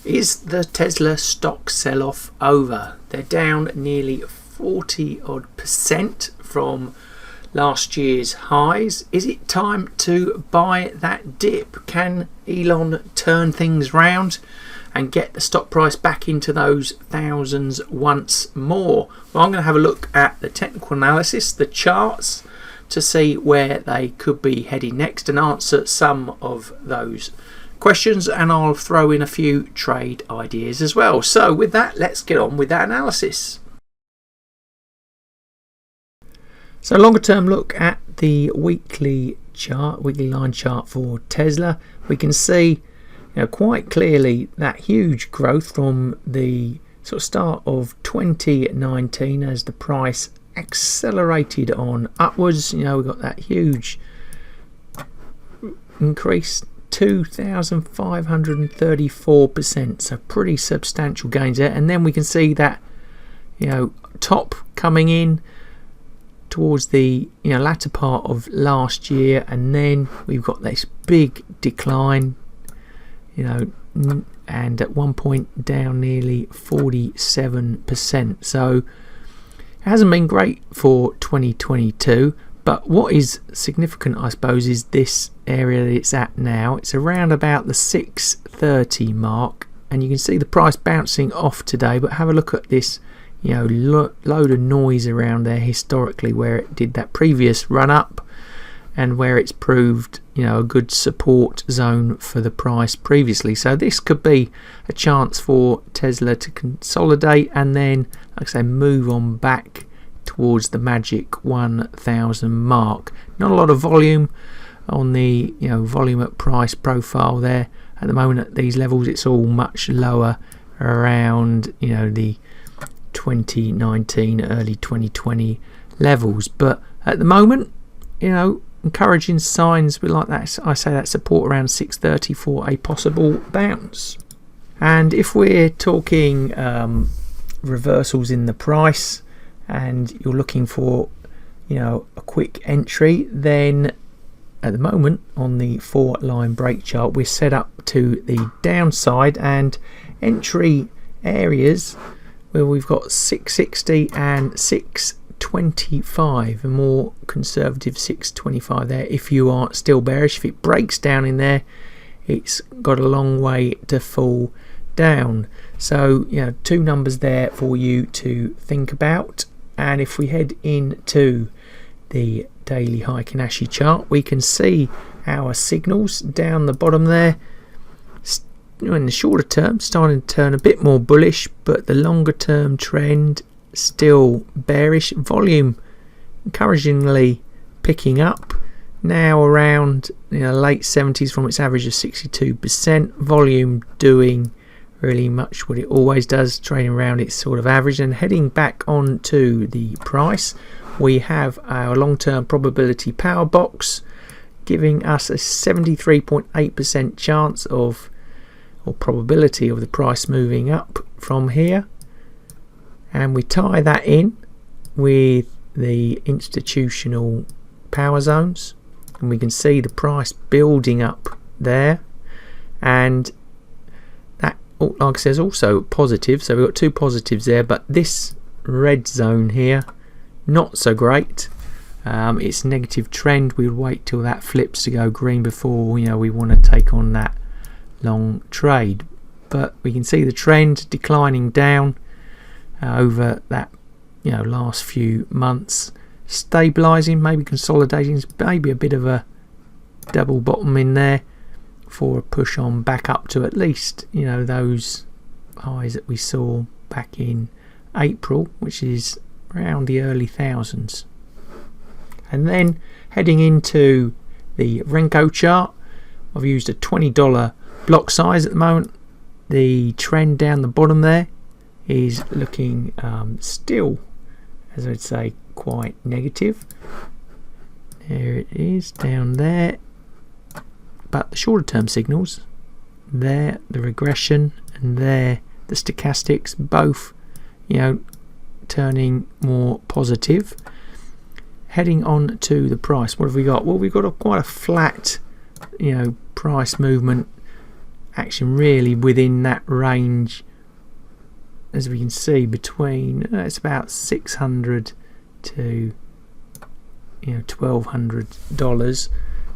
Is the Tesla stock sell-off over? They're down nearly 40 odd % from last year's highs. Is it time to buy that dip? Can Elon turn things round and get the stock price back into those thousands once more? Well, I'm going to have a look at the technical analysis, the charts, to see where they could be heading next and answer some of those questions, and I'll throw in a few trade ideas as well. So with that, let's get on with that analysis. So longer term look at the weekly line chart for Tesla. We can see quite clearly that huge growth from the sort of start of 2019 as the price accelerated on upwards. We've got that huge increase, 2,534%, so pretty substantial gains there. And then we can see that top coming in towards the latter part of last year, and then we've got this big decline, and at one point down nearly 47%. So it hasn't been great for 2022. But what is significant, I suppose, is this area that it's at now. It's around about the 630 mark, and you can see the price bouncing off today. But have a look at this, load of noise around there historically, where it did that previous run up, and where it's proved, a good support zone for the price previously. So this could be a chance for Tesla to consolidate and then, like I say, move on back towards the magic 1,000 mark. Not a lot of volume on the volume at price profile there at the moment. At these levels, it's all much lower, around the 2019, early 2020 levels. But at the moment, encouraging signs. We like that. I say that support around 630 for a possible bounce. And if we're talking reversals in the price, and you're looking for a quick entry, then at the moment on the 4-line break chart, we're set up to the downside, and entry areas where we've got 660 and 625, a more conservative 625 there if you are still bearish. If it breaks down in there, it's got a long way to fall down. So two numbers there for you to think about. And if we head into the daily Heikin-Ashi chart, we can see our signals down the bottom there. In the shorter term, starting to turn a bit more bullish, but the longer term trend still bearish. Volume encouragingly picking up, now around late 70s from its average of 62%. Volume doing really much what it always does, trading around its sort of average. And heading back onto the price, we have our long-term probability power box giving us a 73.8% chance of, or probability of, the price moving up from here. And we tie that in with the institutional power zones, and we can see the price building up there. And like I said, is also positive, so we've got two positives there. But this red zone here, not so great. It's negative trend. We'll wait till that flips to go green before we want to take on that long trade. But we can see the trend declining down over that last few months, stabilizing, maybe consolidating, maybe a bit of a double bottom in there for a push on back up to at least those highs that we saw back in April, which is around the early thousands. And then heading into the Req'd chart, I've used a $20 block size at the moment. The trend down the bottom there is looking still, as I'd say, quite negative. There it is down there. But the shorter term signals there, the regression, and there the stochastics, both turning more positive. Heading on to the price, what have we got? Well, we've got quite a flat price movement action really within that range, as we can see, between it's about $600 to $1,200,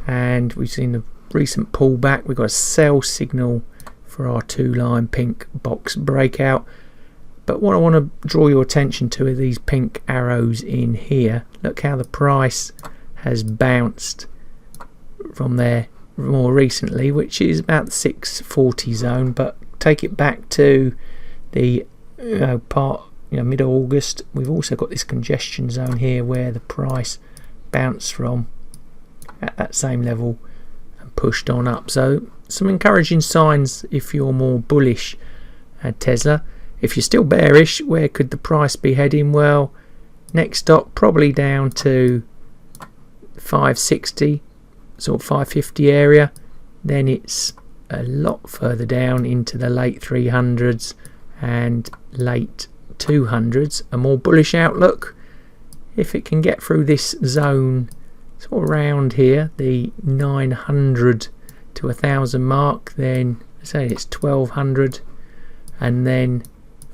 and we've seen the recent pullback. We've got a sell signal for our 2-line pink box breakout. But what I want to draw your attention to are these pink arrows in here. Look how the price has bounced from there more recently, which is about the 640 zone. But take it back to the mid-August. We've also got this congestion zone here where the price bounced from at that same level and pushed on up. So some encouraging signs if you're more bullish at Tesla. If you're still bearish, where could the price be heading? Well, next stop probably down to 560, sort of 550 area. Then it's a lot further down into the late 300s and late 200s. A more bullish outlook, if it can get through this zone sort of around here, the 900 to 1,000 mark, then say it's 1,200 and then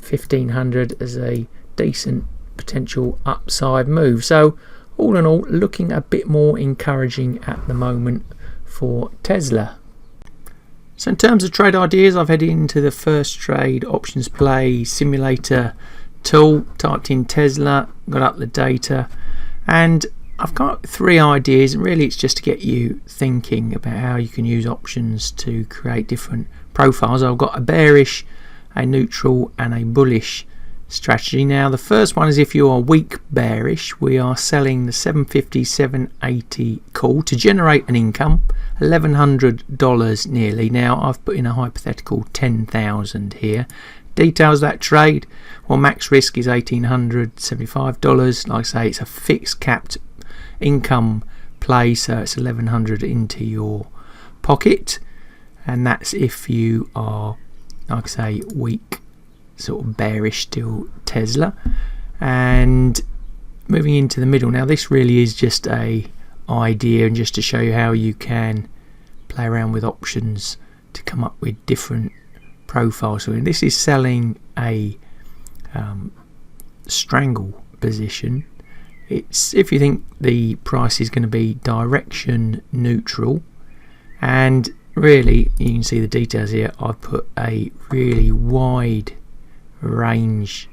1,500 as a decent potential upside move. So all in all, looking a bit more encouraging at the moment for Tesla. So in terms of trade ideas, I've headed into the first trade options play simulator tool, typed in Tesla, got up the data, and I've got 3 ideas, and really it's just to get you thinking about how you can use options to create different profiles. I've got a bearish, a neutral and a bullish strategy. Now the first one is if you are weak bearish, we are selling the 750 780 call to generate an income, $1,100 nearly. Now I've put in a hypothetical 10,000 here. Details that trade, well, max risk is $1,875. Like I say, it's a fixed capped income play, so it's $1,100 into your pocket, and that's if you are, like I say, weak, sort of bearish still Tesla. And moving into the middle, now this really is just a idea and just to show you how you can play around with options to come up with different profiles. So this is selling a strangle position. It's if you think the price is going to be direction neutral, and really you can see the details here. I've put a really wide range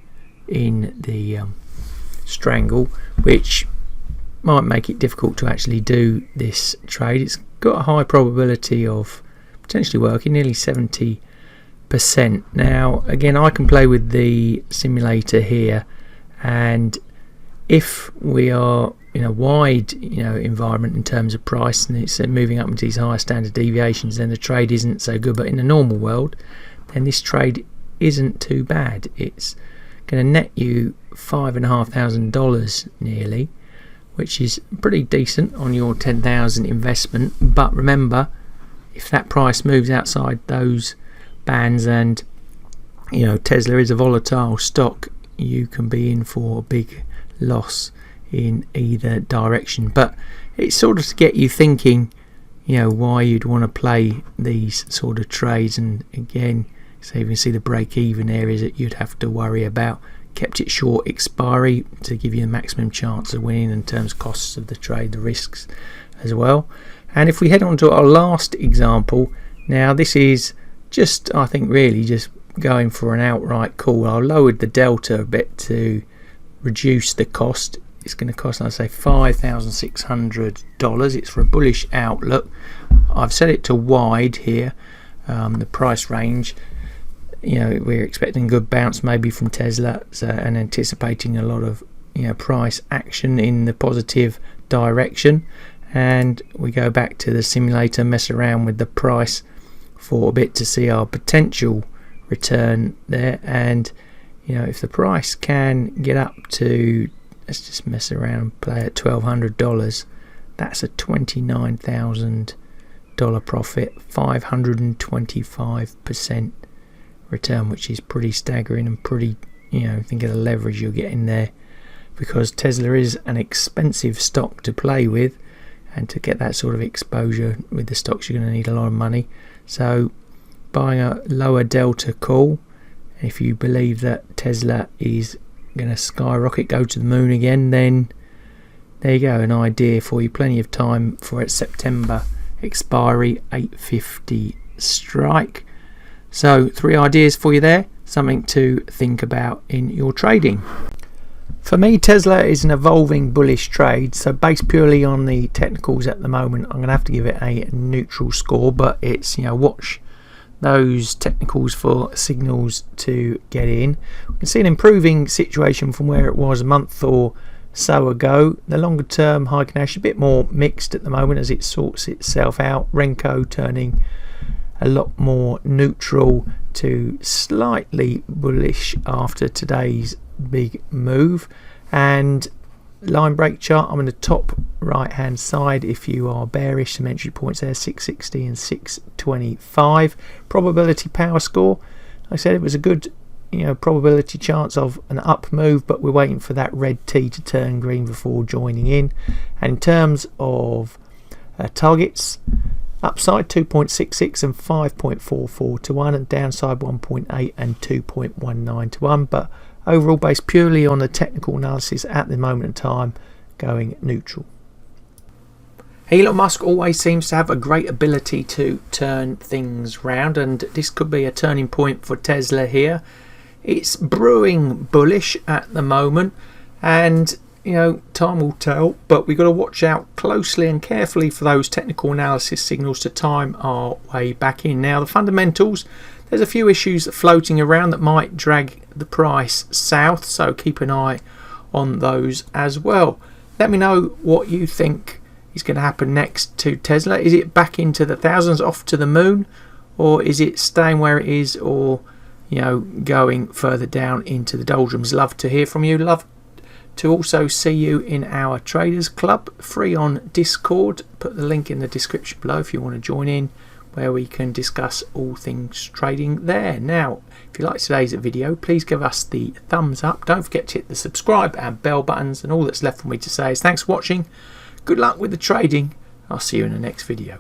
in the strangle, which might make it difficult to actually do this trade. It's got a high probability of potentially working, nearly 70%. Now again, I can play with the simulator here, and if we are in a wide environment in terms of price and it's moving up into these higher standard deviations, then the trade isn't so good. But in a normal world, then this trade isn't too bad. It's going to net you $5,500 nearly, which is pretty decent on your 10,000 investment. But remember, if that price moves outside those bands, and Tesla is a volatile stock, you can be in for a big loss in either direction. But it's sort of to get you thinking why you'd want to play these sort of trades. And again, so you can see the break-even areas that you'd have to worry about. Kept it short expiry to give you the maximum chance of winning in terms of costs of the trade, the risks as well. And if we head on to our last example, now this is just, I think, really just going for an outright call. I lowered the delta a bit to reduce the cost. It's going to cost, I'd say, $5,600. It's for a bullish outlook. I've set it to wide here, the price range. We're expecting a good bounce maybe from Tesla, and anticipating a lot of price action in the positive direction. And we go back to the simulator, mess around with the price for a bit to see our potential return there. And if the price can get up to, let's just mess around, play at $1,200, that's a $29,000 profit, 525% return, which is pretty staggering and pretty, think of the leverage you're getting there, because Tesla is an expensive stock to play with, and to get that sort of exposure with the stocks, you're going to need a lot of money. So buying a lower delta call. If you believe that Tesla is going to skyrocket, go to the moon again, then there you go, an idea for you. Plenty of time for its September expiry, 8:50 strike. So 3 ideas for you there, something to think about in your trading. For me, Tesla is an evolving bullish trade, so based purely on the technicals at the moment, I'm going to have to give it a neutral score, but it's, watch those technicals for signals to get in. We can see an improving situation from where it was a month or so ago. The longer term Heiken Average a bit more mixed at the moment as it sorts itself out. Renko turning a lot more neutral to slightly bullish after today's big move. And line break chart, I'm in the top right hand side. If you are bearish, some entry points there, 660 and 625. Probability power score, like I said, it was a good probability chance of an up move, but we're waiting for that red T to turn green before joining in. And in terms of targets, upside 2.66 and 5.44 to 1, and downside 1.8 and 2.19 to 1, but overall based purely on the technical analysis at the moment in time, going neutral. Elon Musk always seems to have a great ability to turn things round, and this could be a turning point for Tesla here. It's brewing bullish at the moment, and time will tell, but we've got to watch out closely and carefully for those technical analysis signals to time our way back in. Now, the fundamentals, there's a few issues floating around that might drag the price south, so keep an eye on those as well. Let me know what you think is going to happen next to Tesla. Is it back into the thousands, off to the moon, or is it staying where it is, or going further down into the doldrums? Love to hear from you. Love to also see you in our Traders Club, free on Discord. Put the link in the description below if you want to join in, where we can discuss all things trading there. Now, if you like today's video, please give us the thumbs up. Don't forget to hit the subscribe and bell buttons, and all that's left for me to say is thanks for watching. Good luck with the trading. I'll see you in the next video.